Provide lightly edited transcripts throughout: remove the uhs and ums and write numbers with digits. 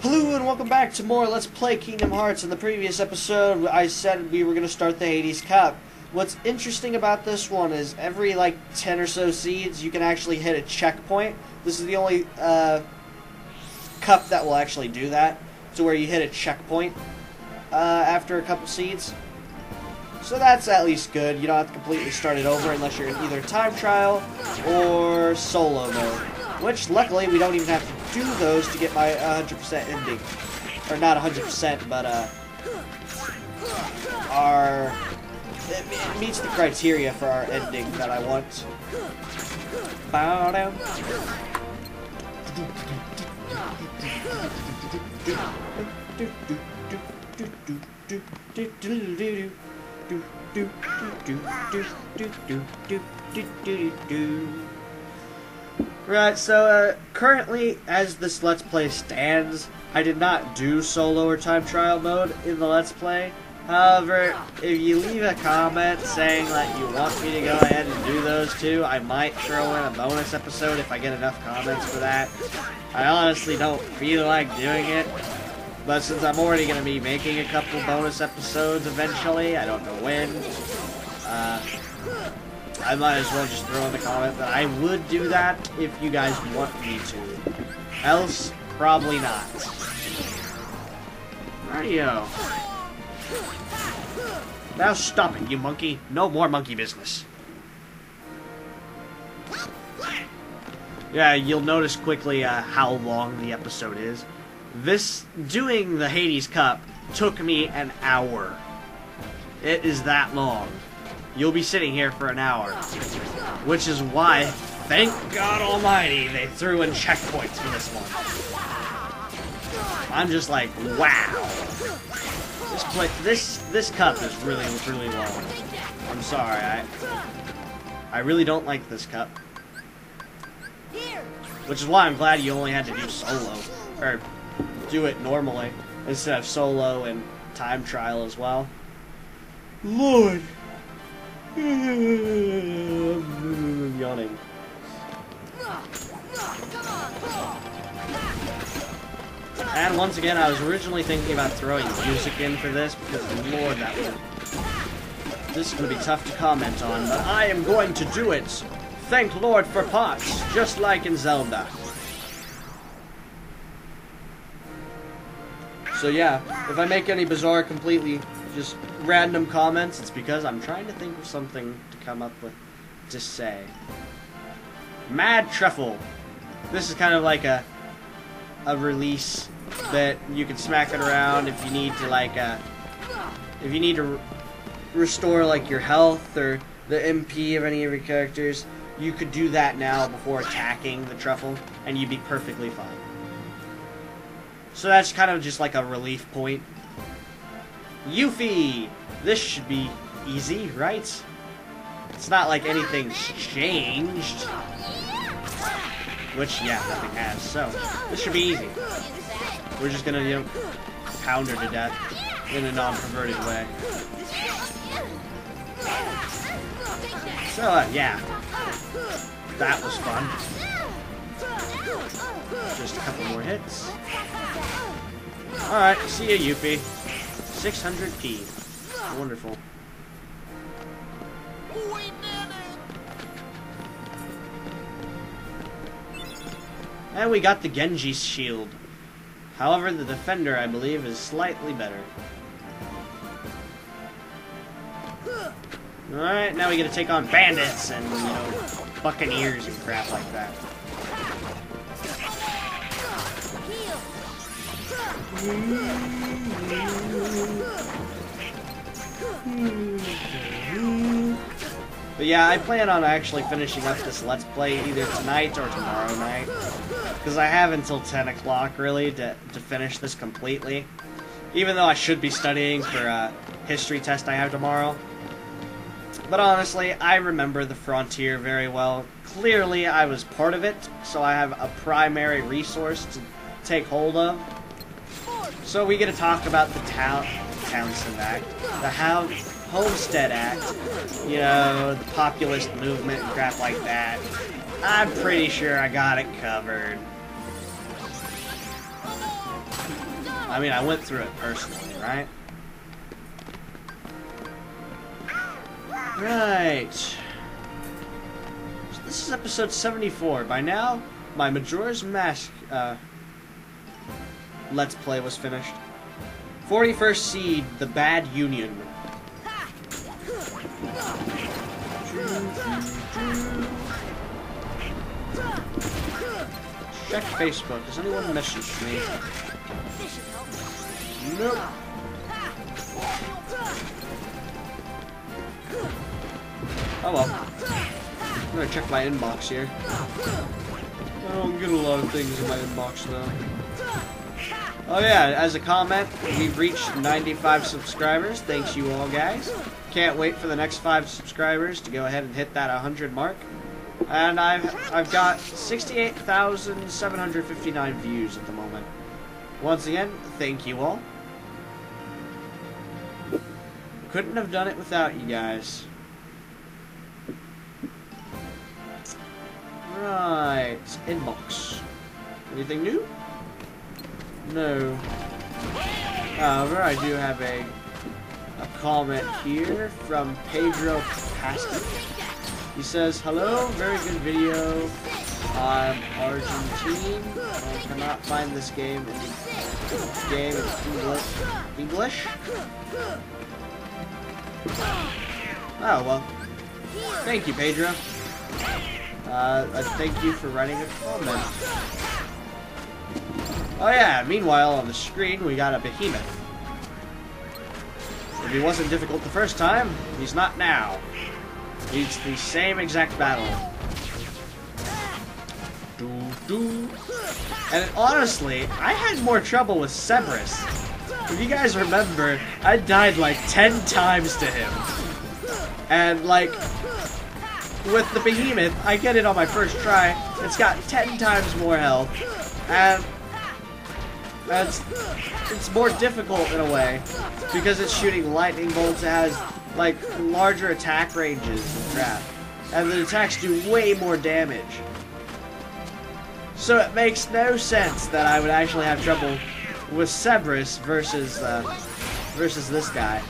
Hello and welcome back to more Let's Play Kingdom Hearts. In the previous episode, I said we were going to start the Hades Cup. What's interesting about this one is every, 10 or so seeds, you can actually hit a checkpoint. This is the only cup that will actually do that, to where you hit a checkpoint after a couple seeds. So that's at least good. You don't have to completely start it over unless you're in either time trial or solo mode. Which, luckily, we don't even have to do those to get my 100% ending. Or not 100%, but, it meets the criteria for our ending that I want. Bow down. Right, so currently, as this Let's Play stands, I did not do solo or time trial mode in the Let's Play. However, if you leave a comment saying that you want me to go ahead and do those too, I might throw in a bonus episode if I get enough comments for that. I honestly don't feel like doing it, but since I'm already going to be making a couple bonus episodes eventually, I don't know when, I might as well just throw in the comment that I would do that if you guys want me to. Else, probably not. Radio. Now stop it, you monkey. No more monkey business. Yeah, you'll notice quickly how long the episode is. Doing the Hades Cup took me an hour. It is that long. You'll be sitting here for an hour. Which is why, thank God Almighty, they threw in checkpoints for this one. I'm just like, wow. This cup is really, really long. I'm sorry, I really don't like this cup. Which is why I'm glad you only had to do solo. Or do it normally, instead of solo and time trial as well. Lord! I'm yawning. And once again, I was originally thinking about throwing music in for this, because Lord, this is going to be tough to comment on, but I am going to do it! Thank Lord for parts, just like in Zelda. So yeah, if I make any bizarre, completely just random comments, it's because I'm trying to think of something to come up with to say. Mad Truffle. This is kind of like a release that you can smack it around if you need to restore your health or the MP of any of your characters. You could do that now before attacking the truffle, and you'd be perfectly fine. So that's kind of just like a relief point. Yuffie! This should be easy, right? It's not like anything's changed. Which, yeah, nothing has. So, this should be easy. We're just gonna, pound her to death in a non-perverted way. So, yeah. That was fun. Just a couple more hits. Alright, see ya, Yuffie. 600p. Wonderful. And we got the Genji's shield. However, the defender, I believe, is slightly better. Alright, now we get to take on bandits and, buccaneers and crap like that. But yeah, I plan on actually finishing up this Let's Play either tonight or tomorrow night. Because I have until 10 o'clock, really, to finish this completely. Even though I should be studying for a history test I have tomorrow. But honestly, I remember the Frontier very well. Clearly, I was part of it, so I have a primary resource to take hold of. So we get to talk about the Townsend Act, the Homestead Act, the populist movement and crap like that. I'm pretty sure I got it covered. I mean, I went through it personally, right? Right. So this is episode 74. By now, my Majora's Mask Let's Play was finished. 41st Seed, the Bad Union. Check Facebook. Does anyone message me? Nope. Oh well. I'm gonna check my inbox here. I don't get a lot of things in my inbox now. Oh yeah, as a comment, we've reached 95 subscribers. Thanks you all, guys. Can't wait for the next 5 subscribers to go ahead and hit that 100 mark. And I've got 68,759 views at the moment. Once again, thank you all. Couldn't have done it without you guys. Right, inbox. Anything new? No. However, I do have a comment here from Pedro Pastor. He says, "Hello, very good video. I'm Argentine. I cannot find this game in English. Oh well. Thank you, Pedro. Thank you for writing a comment. Oh yeah, meanwhile on the screen we got a Behemoth. If he wasn't difficult the first time, he's not now. It's the same exact battle. And honestly, I had more trouble with Cerberus. If you guys remember, I died like 10 times to him. And like, with the Behemoth, I get it on my first try. It's got 10 times more health. And it's more difficult in a way. Because it's shooting lightning bolts, it has like larger attack ranges and crap. And the attacks do way more damage. So it makes no sense that I would actually have trouble with Cerberus versus this guy.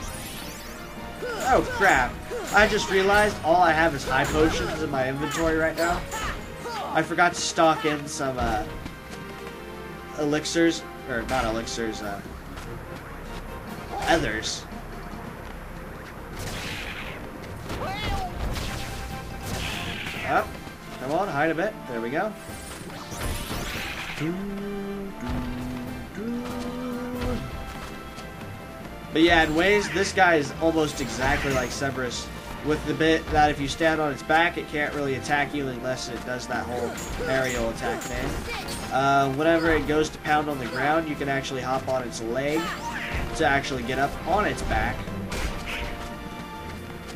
Oh crap. I just realized all I have is high potions in my inventory right now. I forgot to stock in some elixirs, or not elixirs, ethers. Oh, come on, hide a bit. There we go. But yeah, in ways, this guy is almost exactly like Cerberus, with the bit that if you stand on its back, it can't really attack you unless it does that whole aerial attack thing. Whenever it goes to pound on the ground, you can actually hop on its leg to actually get up on its back.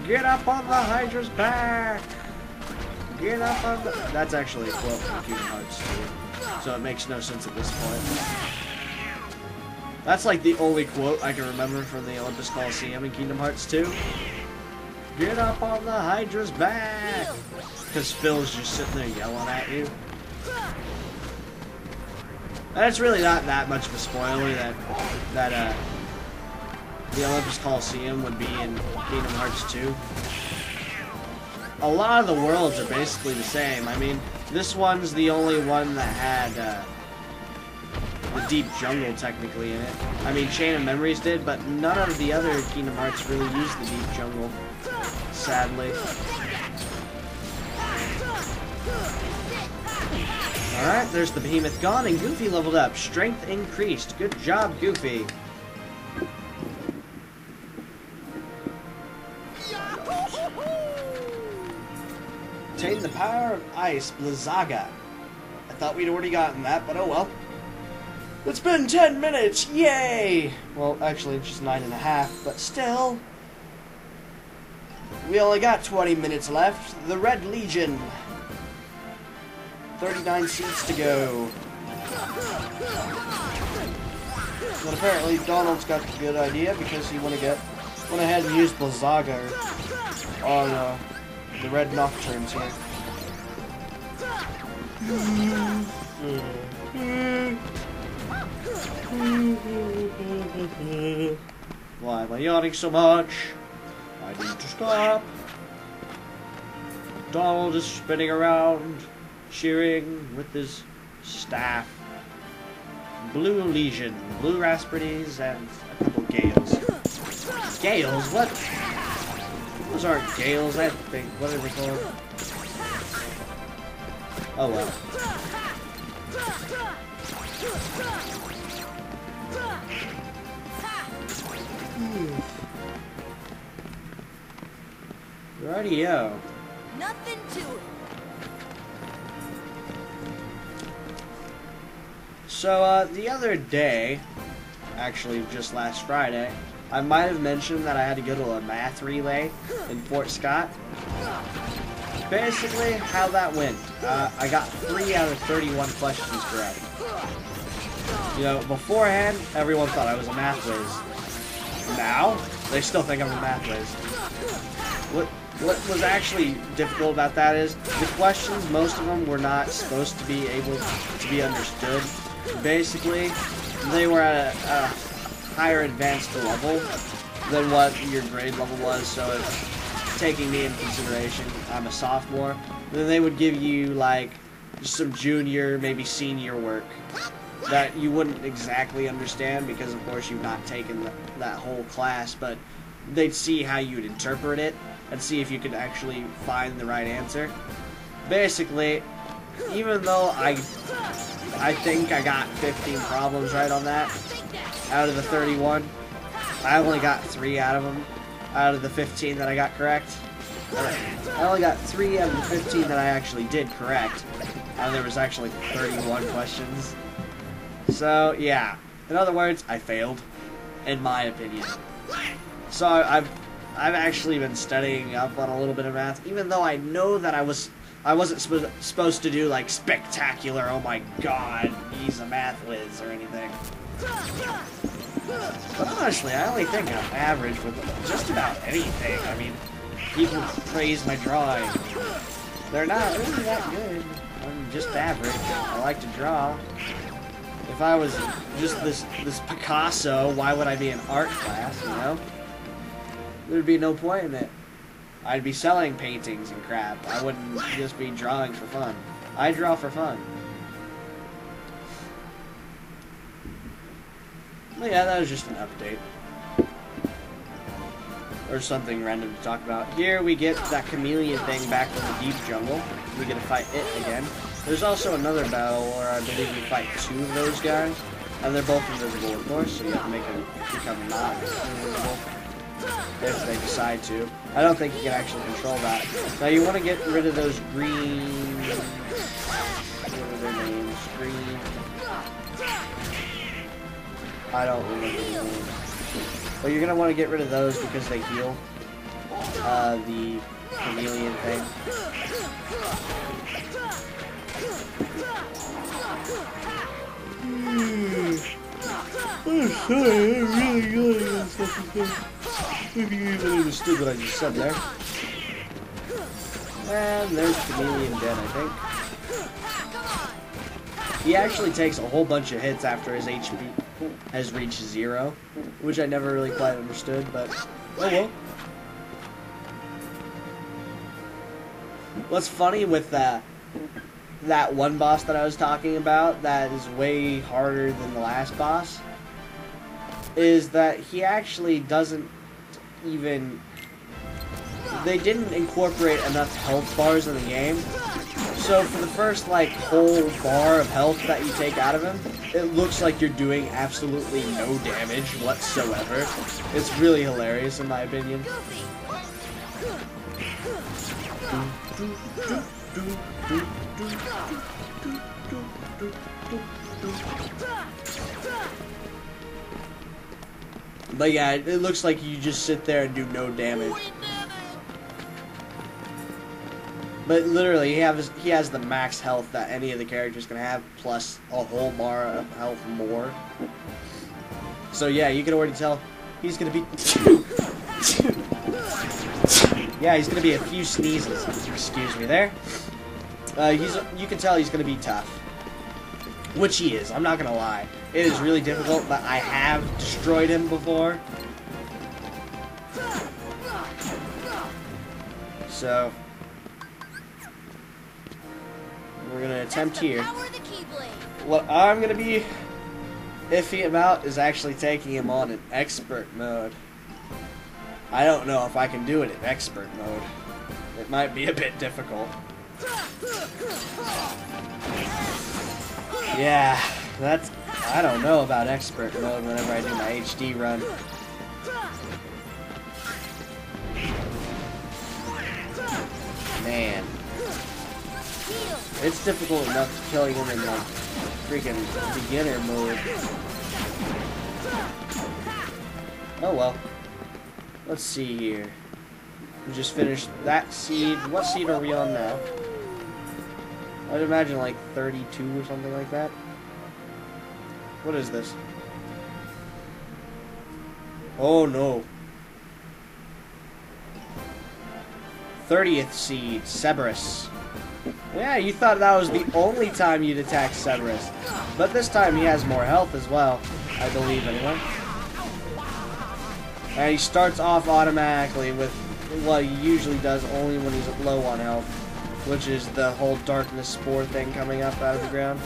Get up on the Hydra's back! Get up on the... That's actually a quote from Kingdom Hearts 2, so it makes no sense at this point. That's like the only quote I can remember from the Olympus Coliseum in Kingdom Hearts 2. Get up on the Hydra's back! Because Phil's just sitting there yelling at you. And it's really not that much of a spoiler that the Olympus Coliseum would be in Kingdom Hearts 2. A lot of the worlds are basically the same. I mean, this one's the only one that had the deep jungle technically in it. I mean, Chain of Memories did, but none of the other Kingdom Hearts really used the deep jungle, sadly. Alright, there's the Behemoth gone, and Goofy leveled up. Strength increased. Good job, Goofy. Obtain the power of ice, Blizzaga. I thought we'd already gotten that, but oh well. It's been 10 minutes, yay! Well, actually, it's just 9.5, but still. We only got 20 minutes left. The Red Legion. 39 seats to go. But apparently, Donald's got the good idea because he went ahead and used Blizzaga on the Red Nocturnes here. Why am I yawning so much? I need to stop. Donald is spinning around, cheering with his staff. Blue Legion, blue Rhapsodies, and a couple Gales. Gales? What? Those aren't Gales, I think. What are they called? Oh well. Rightio. Nothing to it. So, the other day, actually just last Friday, I might have mentioned that I had to go to a math relay in Fort Scott. Basically, how that went, I got 3 out of 31 questions correct. You know, beforehand, everyone thought I was a math whiz. Now, they still think I'm a math whiz. What was actually difficult about that is, the questions, most of them were not supposed to be able to be understood. Basically, they were at a higher advanced level than what your grade level was, so it's taking me into consideration, I'm a sophomore, then they would give you, like, some junior, maybe senior work that you wouldn't exactly understand because, of course, you've not taken that whole class, but they'd see how you'd interpret it and see if you could actually find the right answer. Basically, even though I think I got 15 problems right on that out of the 31, I only got 3 out of them out of the 15 that I got correct. I only got 3 out of the 15 that I actually did correct, and there was actually 31 questions. So yeah, in other words, I failed, in my opinion. So I've actually been studying up on a little bit of math, even though I know that I wasn't supposed to do like spectacular, oh my god, he's a math whiz or anything. But honestly, I only think I'm average with just about anything. I mean, people praise my drawing. They're not really that good. I'm just average. I like to draw. If I was just this Picasso, why would I be in art class, you know? There'd be no point in it. I'd be selling paintings and crap. I wouldn't just be drawing for fun. I draw for fun. Well, yeah, that was just an update. Or something random to talk about. Here we get that chameleon thing back from the deep jungle. We get to fight it again. There's also another battle where I believe you fight 2 of those guys. And they're both invisible, of course, so you have to make them become not invisible. If they decide to. I don't think you can actually control that. Now you want to get rid of those green... What are their names? Green... I don't remember the names. But you're going to want to get rid of those because they heal. The chameleon thing. I'm sorry, I'm really good at stuff. Maybe you even understood what I just said there. And there's Chameleon dead, I think. He actually takes a whole bunch of hits after his HP has reached 0, which I never really quite understood, but oh well. What's funny with that one boss that I was talking about that is way harder than the last boss is that he actually doesn't even... They didn't incorporate enough health bars in the game. So for the first, like, whole bar of health that you take out of him, it looks like you're doing absolutely no damage whatsoever. It's really hilarious in my opinion. But yeah, it looks like you just sit there and do no damage. But literally, he has the max health that any of the characters can have, plus a whole bar of health more. So yeah, you can already tell he's gonna be... Yeah, he's gonna be a few sneezes. Excuse me there. You can tell he's gonna be tough. Which he is, I'm not gonna lie. It is really difficult, but I have destroyed him before. So, we're gonna attempt here. What I'm gonna be iffy about is actually taking him on in expert mode. I don't know if I can do it in expert mode. It might be a bit difficult. Yeah, that's... I don't know about expert mode whenever I do my HD run. Man. It's difficult enough killing him in, like, freaking beginner mode. Oh well. Let's see here. We just finished that seed. What seed are we on now? I'd imagine like 32 or something like that. What is this? Oh no. 30th seed, Cerberus. Yeah, you thought that was the only time you'd attack Cerberus. But this time he has more health as well, I believe anyway. And he starts off automatically with what he usually does only when he's low on health, which is the whole darkness spore thing coming up out of the ground.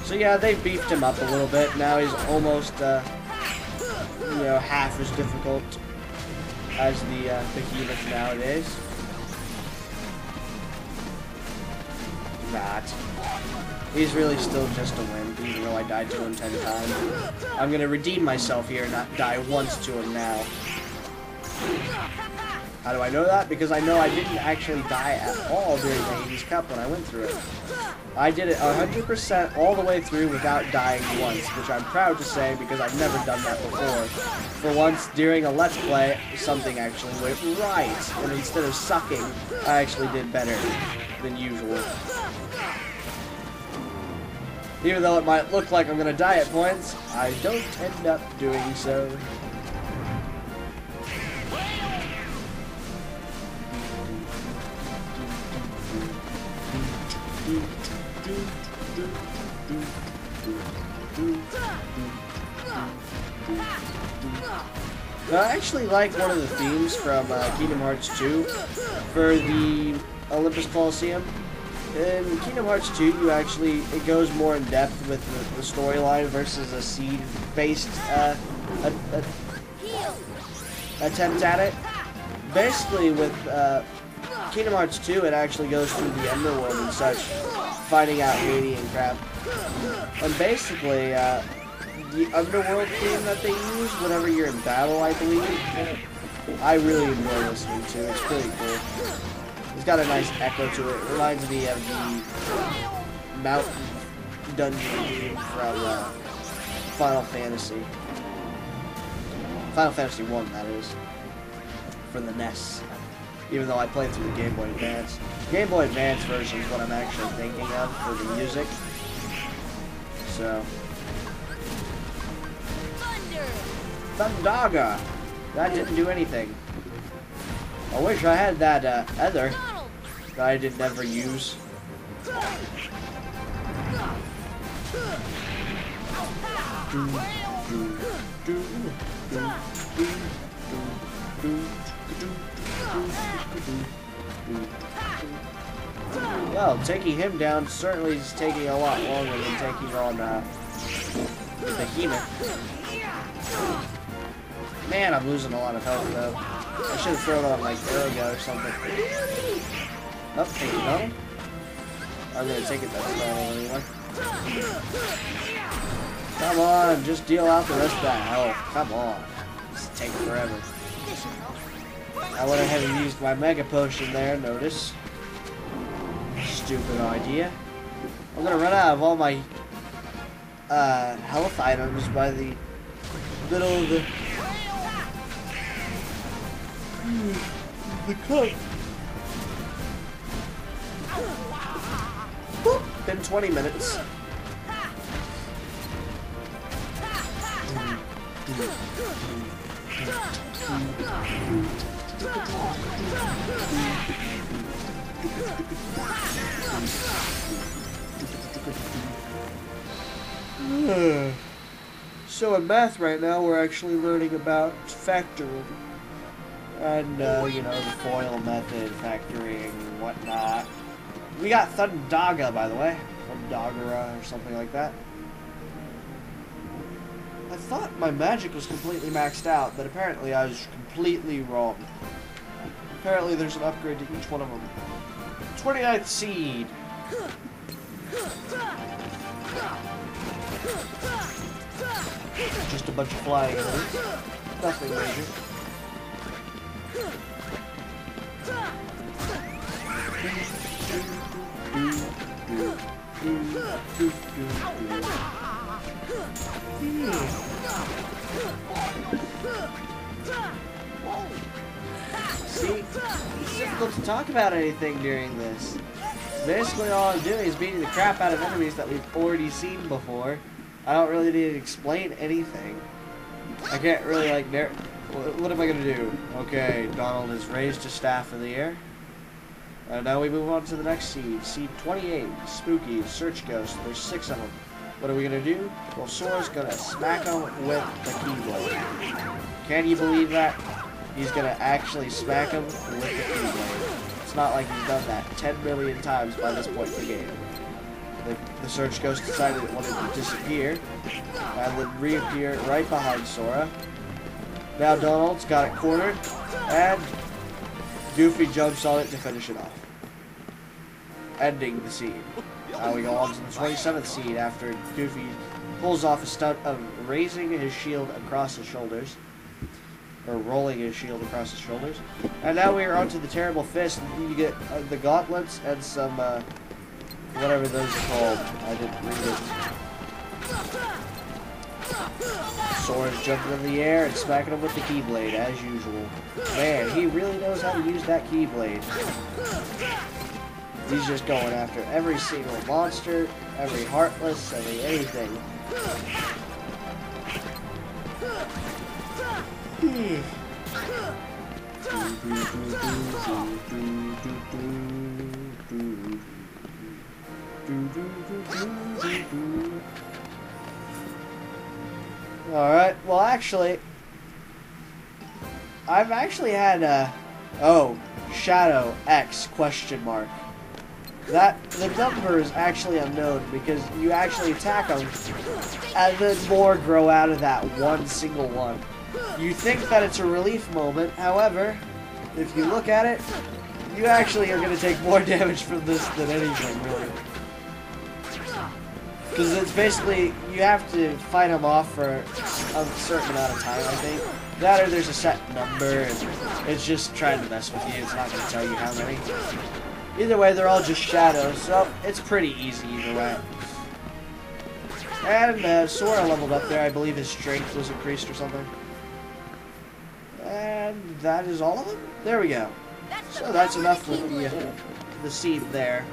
So yeah, they beefed him up a little bit. Now he's almost, you know, half as difficult as the Behemoth nowadays. Not. He's really still just a wimp, even though I died to him 10 times. I'm gonna redeem myself here and not die once to him now. How do I know that? Because I know I didn't actually die at all during the Hades Cup when I went through it. I did it 100% all the way through without dying once, which I'm proud to say because I've never done that before. For once, during a Let's Play, something actually went right, and instead of sucking, I actually did better than usual. Even though it might look like I'm going to die at points, I don't end up doing so. I actually like one of the themes from Kingdom Hearts 2 for the Olympus Coliseum. In Kingdom Hearts 2, it goes more in depth with the storyline versus a seed-based attempt at it. Basically, with Kingdom Hearts 2, it actually goes through the underworld and such, finding out Hades and crap. And basically, the underworld theme that they use whenever you're in battle, I believe, I really enjoy listening to. It's pretty cool. It's got a nice echo to it. It reminds me of the mountain dungeon theme from Final Fantasy. Final Fantasy 1, that is. For the NES. Even though I played through the Game Boy Advance. Game Boy Advance version is what I'm actually thinking of for the music. So. Thundaga! That didn't do anything. I wish I had that other that I did never use. Well, taking him down certainly is taking a lot longer than taking on the Behemoth. Man, I'm losing a lot of health though. I should have thrown on like Arrow or something. Nope, take it on. I'm gonna take it that style anyway. Come on, just deal out the rest of that health. Come on. This is taking forever. I went ahead and used my Mega Potion there, notice. Stupid idea. I'm gonna run out of all my health items by the middle of the cup. Boop. Been 20 minutes. So in math right now, we're actually learning about factoring. And, you know, the FOIL method, factoring, and whatnot. We got Thundaga, by the way. Thundagara, or something like that. I thought my magic was completely maxed out, but apparently I was completely wrong. Apparently there's an upgrade to each one of them. 29th seed. Just a bunch of flying enemies. Nothing major. See, it's difficult to talk about anything during this. Basically all I'm doing is beating the crap out of enemies that we've already seen before. I don't really need to explain anything. I can't really, like, what am I going to do? Okay, Donald has raised his staff in the air. And now we move on to the next seed. Seed 28, Spookies Search Ghost. There's 6 of them. What are we going to do? Well, Sora's going to smack him with the Keyblade. Can you believe that? He's going to actually smack him with the Keyblade. It's not like he's done that 10 million times by this point in the game. The Search Ghost decided it wanted to disappear, and then reappear right behind Sora. Now Donald's got it cornered, and Goofy jumps on it to finish it off. Ending the seed. Now we go on to the 27th seed after Goofy pulls off a stunt of raising his shield across his shoulders. Or rolling his shield across his shoulders. And now we are on to the Terrible Fist. You get the Gauntlets and some, whatever those are called. I didn't read it. Sora's jumping in the air and smacking him with the Keyblade, as usual. Man, he really knows how to use that Keyblade. He's just going after every single monster, every Heartless, every anything. Alright, well actually, I've actually had Shadow X question mark. That, the number is actually unknown because you actually attack them and then more grow out of that one single one. You think that it's a relief moment, however, if you look at it, you actually are going to take more damage from this than anything, really. Because it's basically, you have to fight them off for a certain amount of time, I think. That or there's a set number, and it's just trying to mess with you. It's not going to tell you how many. Either way, they're all just shadows, so it's pretty easy either way. And Sora leveled up there. I believe his strength was increased or something. And that is all of them? There we go. So that's enough with the seed there.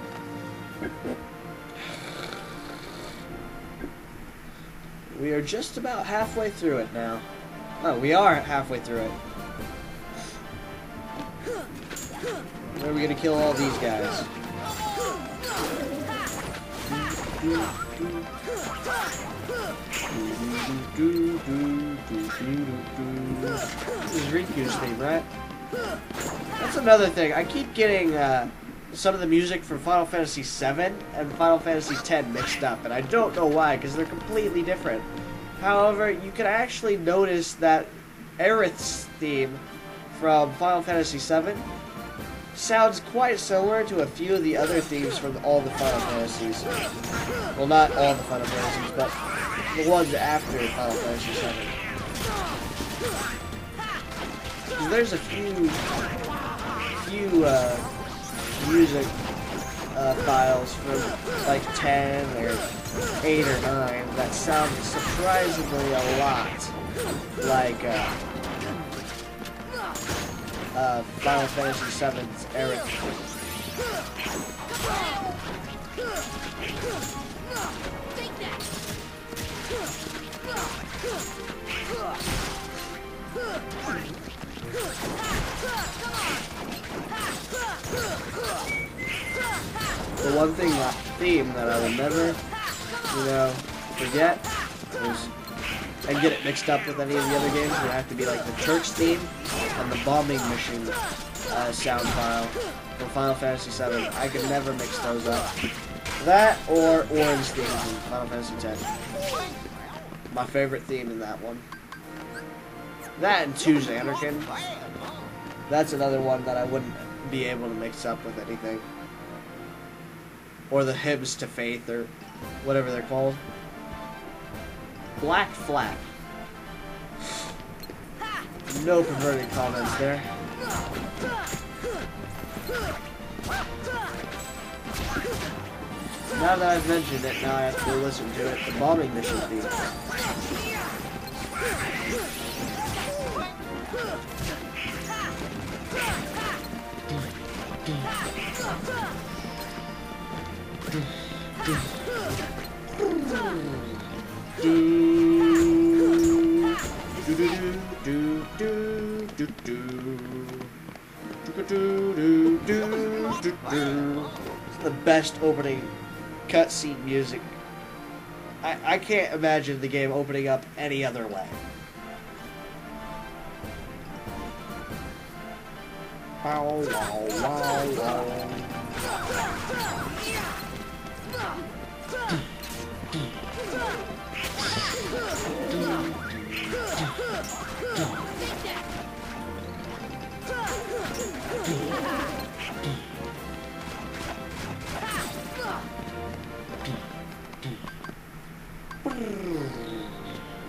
We are just about halfway through it now. Oh, we are halfway through it. Where are we going to kill all these guys? This is Riku's theme, right? That's another thing. I keep getting some of the music from Final Fantasy VII and Final Fantasy X mixed up, and I don't know why, because they're completely different. However, you can actually notice that Aerith's theme from Final Fantasy VII sounds quite similar to a few of the other themes from all the Final Fantasies. Well, not all the Final Fantasies, but the ones after Final Fantasy VII. There's a few music files from like 10 or 8 or 9 that sound surprisingly a lot like Final Fantasy VII's Aerith. The one theme that I will never, forget is, and get it mixed up with any of the other games, would have to be like the church theme and the bombing mission sound file from Final Fantasy VII. I could never mix those up. That or Orange theme from Final Fantasy X. My favorite theme in that one. That and 2 Xanarkin. That's another one that I wouldn't be able to mix up with anything. Or the Hymns to Faith, or whatever they're called. Black Flag. No perverted comments there. Now that I've mentioned it, now I have to go listen to it. The bombing mission theme. It's the best opening cutscene music. I can't imagine the game opening up any other way. Bow, wow, wow, wow.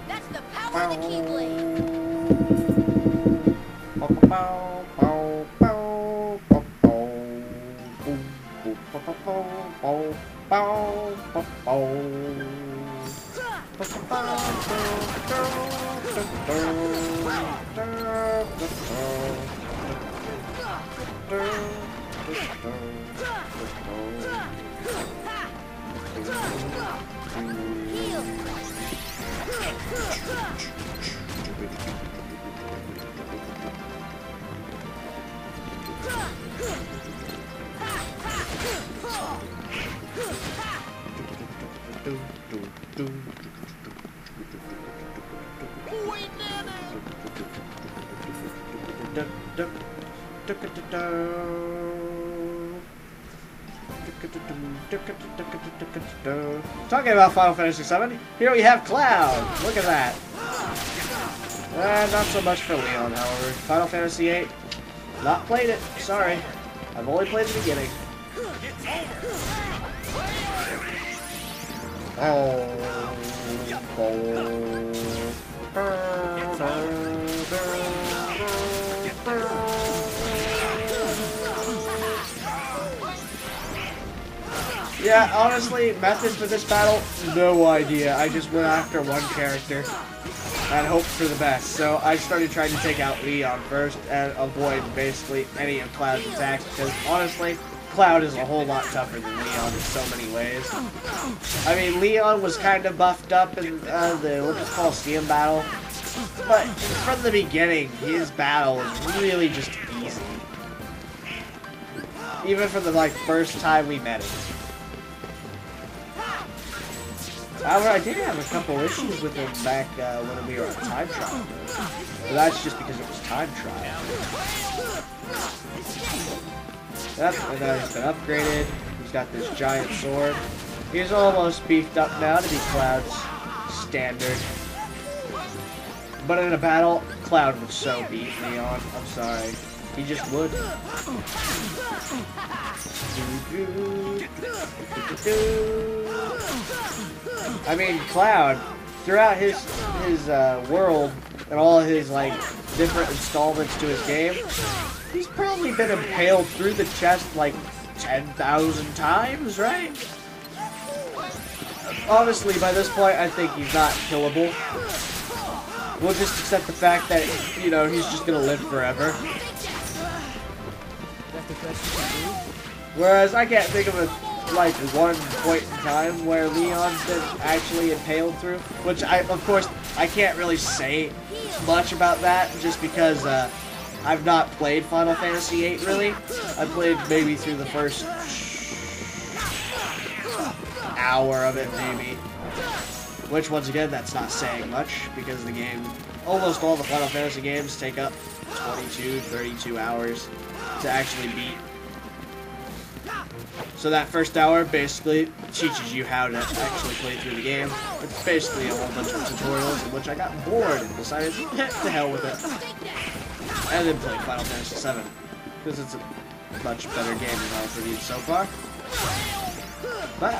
That's the power of the Keyblade. Talking about Final Fantasy VII, here we have Cloud. Look at that. Not so much for Leon, however. Final Fantasy VIII, not played it. Sorry, I've only played the beginning. Yeah, honestly, methods for this battle, no idea. I just went after one character and hoped for the best. So I started trying to take out Leon first and avoid basically any of Cloud's attacks because honestly, Cloud is a whole lot tougher than Leon in so many ways. I mean, Leon was kind of buffed up in the Olympus Coliseum battle, but from the beginning, his battle was really just easy. Even from the first time we met him. However, I did have a couple issues with him back when we were on time trial. But that's just because it was time trial. Yep, and now he's been upgraded. He's got this giant sword. He's almost beefed up now to be Cloud's standard. But in a battle, Cloud would so beat Leon. I'm sorry. He just would. I mean, Cloud, throughout his world and all his different installments to his game, he's probably been impaled through the chest 10,000 times, right? Honestly, by this point, I think he's not killable. We'll just accept the fact that, he's just gonna live forever. Whereas I can't think of one point in time where Leon's been actually impaled through, which of course, I can't really say much about that just because I've not played Final Fantasy VIII, really. I played maybe through the first hour of it, maybe. Which, once again, that's not saying much, because the game, almost all the Final Fantasy games take up 22, 32 hours to actually beat. So that first hour basically teaches you how to actually play through the game. It's basically a whole bunch of tutorials in which I got bored and decided, to hell with it. And then played Final Fantasy VII, because it's a much better game than I've reviewed so far. But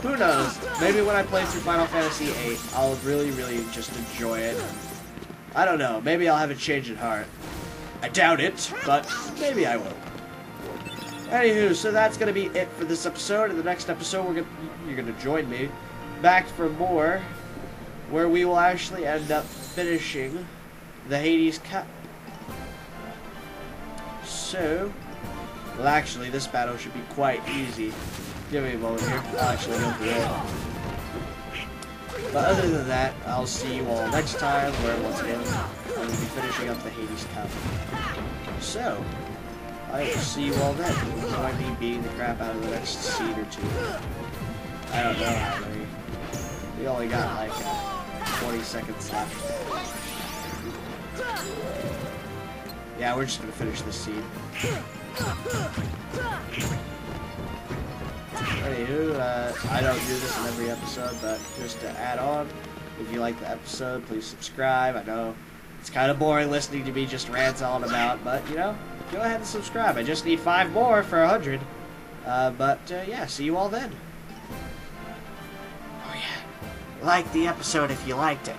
who knows? Maybe when I play through Final Fantasy VIII, I'll really, really just enjoy it. I don't know. Maybe I'll have a change in heart. I doubt it, but maybe I will. Anywho, so that's gonna be it for this episode. In the next episode, you're gonna join me back for more, where we will actually end up finishing the Hades Cup. So, well, actually, this battle should be quite easy. Give me a moment here. I'll actually go through it. But other than that, I'll see you all next time, where once again, I will be finishing up the Hades Cup. So, I will see you all then. Join me beating the crap out of the next seed or two. I don't know how many. We only got like 20 seconds left. Yeah, we're just gonna finish this seed. Anywho, I don't do this in every episode, but just to add on, if you like the episode, please subscribe. I know it's kind of boring listening to me just rant on about, but, you know, go ahead and subscribe. I just need 5 more for 100. Yeah, see you all then. Oh, yeah. Like the episode if you liked it.